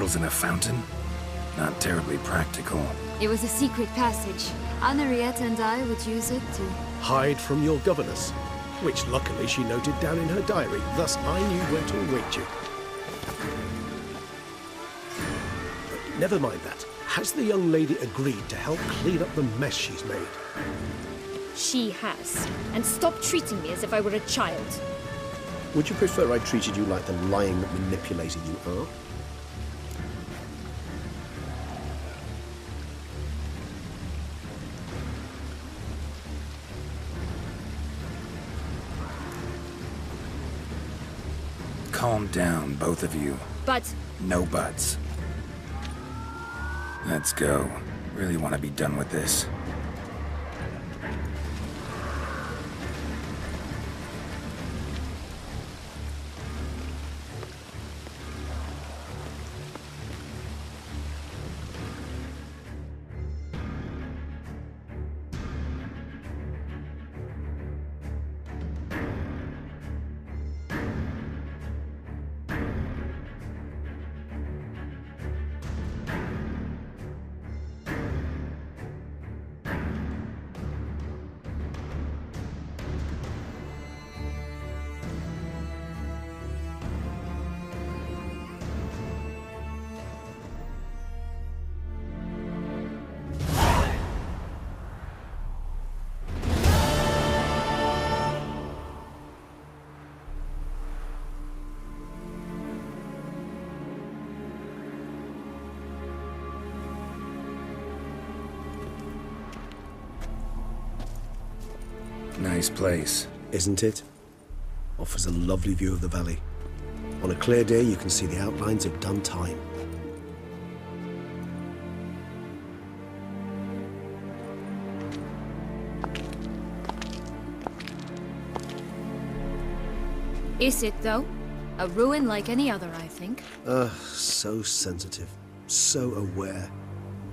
seals in a fountain? Not terribly practical. It was a secret passage. Henriette and I would use it to... hide from your governess, which luckily she noted down in her diary, thus I knew where to await you. But never mind that. Has the young lady agreed to help clean up the mess she's made? She has. And stop treating me as if I were a child. Would you prefer I treated you like the lying manipulator you are? Calm down, both of you. But... No buts. Let's go. Really want to be done with this. Nice place. Isn't it? Offers a lovely view of the valley. On a clear day, you can see the outlines of done time. Is it, though? A ruin like any other, I think. So sensitive. So aware.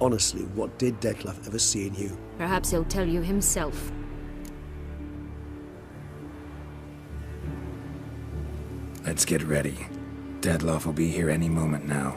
Honestly, what did Dettlaff ever see in you? Perhaps he'll tell you himself. Let's get ready. Dettlaff will be here any moment now.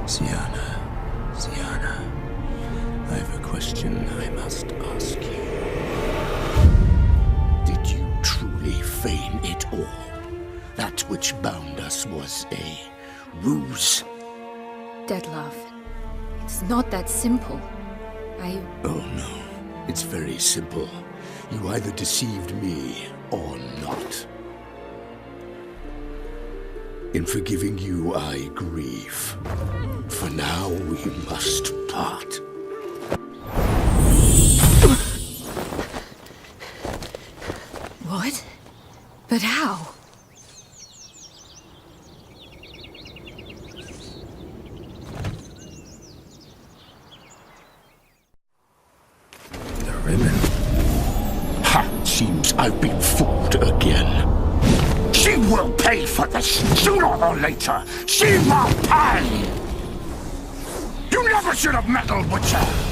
Sienna, I have a question I must ask you. Did you truly feign it all? That which bound us was a ruse? Dettlaff, it's not that simple. Oh no, it's very simple. You either deceived me or not. In forgiving you, I grieve. For now, we must part. What? But how? The ribbon. Ha! Seems I've been fooled again. She will pay for this, sooner or later. She will pay! You never should have meddled with her!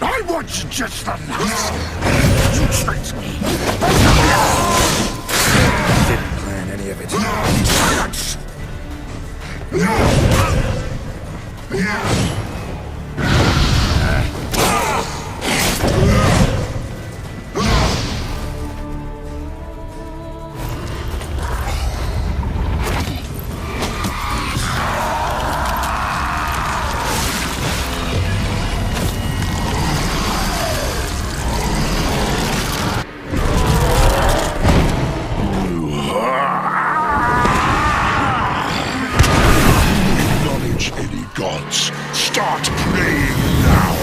I want just the nuts. You tricked me. Didn't plan any of it. Silence! Acknowledge any gods. Start praying now.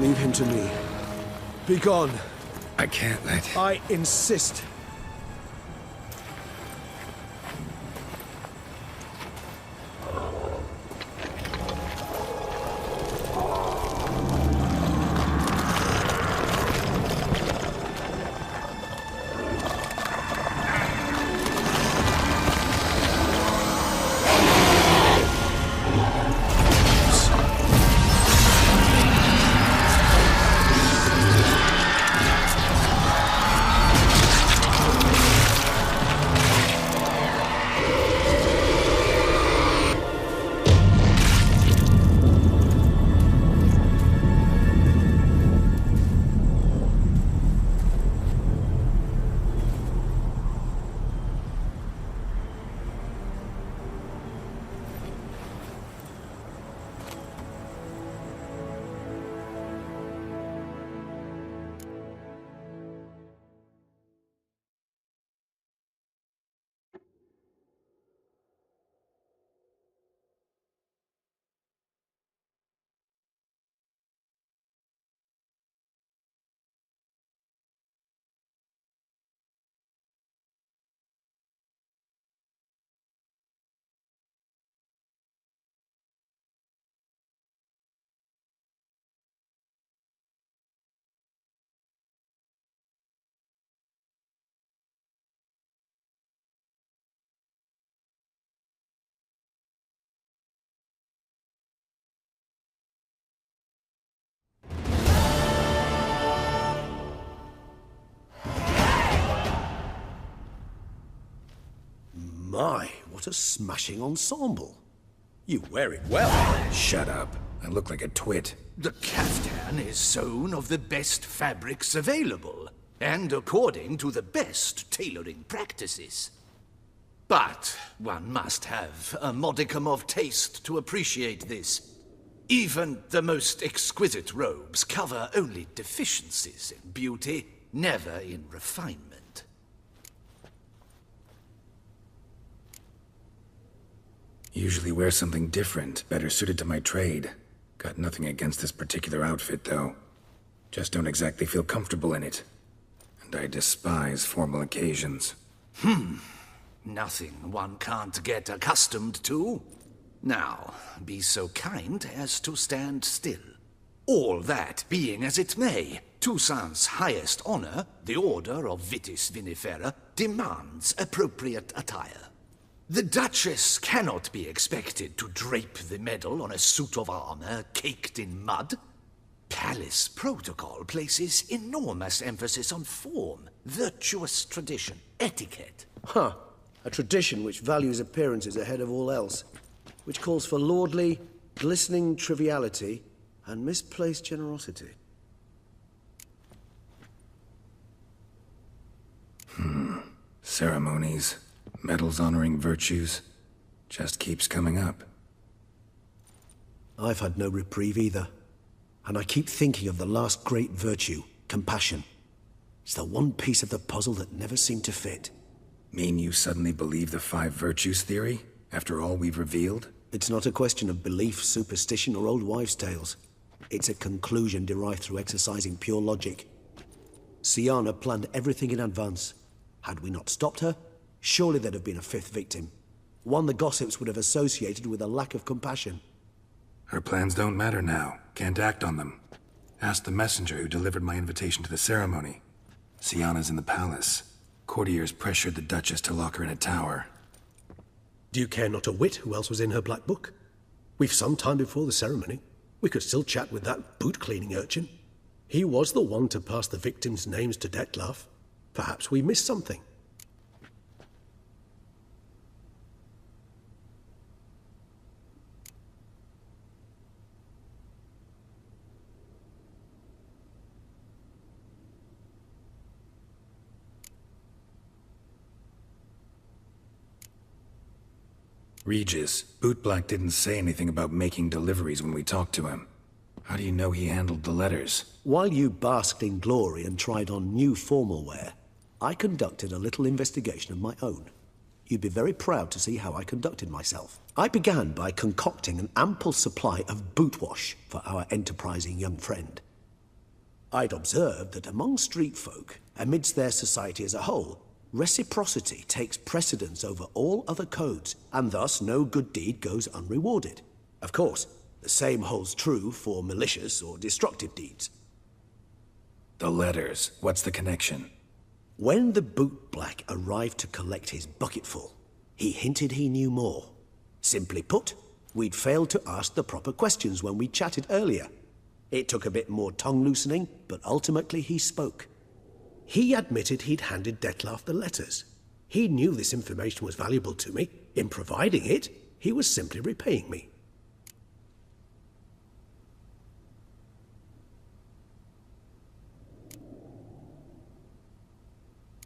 Leave him to me. Be gone. I can't let... I insist. My, what a smashing ensemble. You wear it well. Shut up. I look like a twit. The caftan is sewn of the best fabrics available, and according to the best tailoring practices. But one must have a modicum of taste to appreciate this. Even the most exquisite robes cover only deficiencies in beauty, never in refinement. Usually wear something different, better suited to my trade. Got nothing against this particular outfit, though. Just don't exactly feel comfortable in it. And I despise formal occasions. Nothing one can't get accustomed to. Now, be so kind as to stand still. All that being as it may, Toussaint's highest honor, the Order of Vitis Vinifera, demands appropriate attire. The Duchess cannot be expected to drape the medal on a suit of armor caked in mud. Palace protocol places enormous emphasis on form, virtuous tradition, etiquette. Huh. A tradition which values appearances ahead of all else. Which calls for lordly, glistening triviality and misplaced generosity. Ceremonies, medals honoring virtues, just keeps coming up. I've had no reprieve either. And I keep thinking of the last great virtue, compassion. It's the one piece of the puzzle that never seemed to fit. Mean you suddenly believe the 5 virtues theory, after all we've revealed? It's not a question of belief, superstition, or old wives' tales. It's a conclusion derived through exercising pure logic. Syanna planned everything in advance. Had we not stopped her, surely there'd have been a 5th victim. One the gossips would have associated with a lack of compassion. Her plans don't matter now. Can't act on them. Ask the messenger who delivered my invitation to the ceremony. Syanna's in the palace. Courtiers pressured the Duchess to lock her in a tower. Do you care not a whit who else was in her black book? We've some time before the ceremony. We could still chat with that boot-cleaning urchin. He was the one to pass the victims' names to Dettlaff. Perhaps we missed something. Regis, Bootblack didn't say anything about making deliveries when we talked to him. How do you know he handled the letters? While you basked in glory and tried on new formal wear, I conducted a little investigation of my own. You'd be very proud to see how I conducted myself. I began by concocting an ample supply of boot wash for our enterprising young friend. I'd observed that among street folk, amidst their society as a whole, reciprocity takes precedence over all other codes, and thus no good deed goes unrewarded. Of course, the same holds true for malicious or destructive deeds. The letters, what's the connection? When the bootblack arrived to collect his bucketful, he hinted he knew more. Simply put, we'd failed to ask the proper questions when we chatted earlier. It took a bit more tongue-loosening, but ultimately he spoke. He admitted he'd handed Dettlaff the letters. He knew this information was valuable to me. In providing it, he was simply repaying me.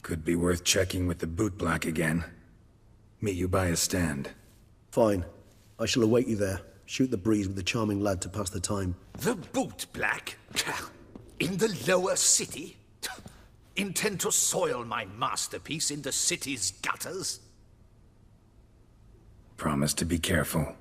Could be worth checking with the bootblack again. Meet you by a stand. Fine. I shall await you there. Shoot the breeze with the charming lad to pass the time. The bootblack? In the lower city? Intend to soil my masterpiece in the city's gutters? Promise to be careful.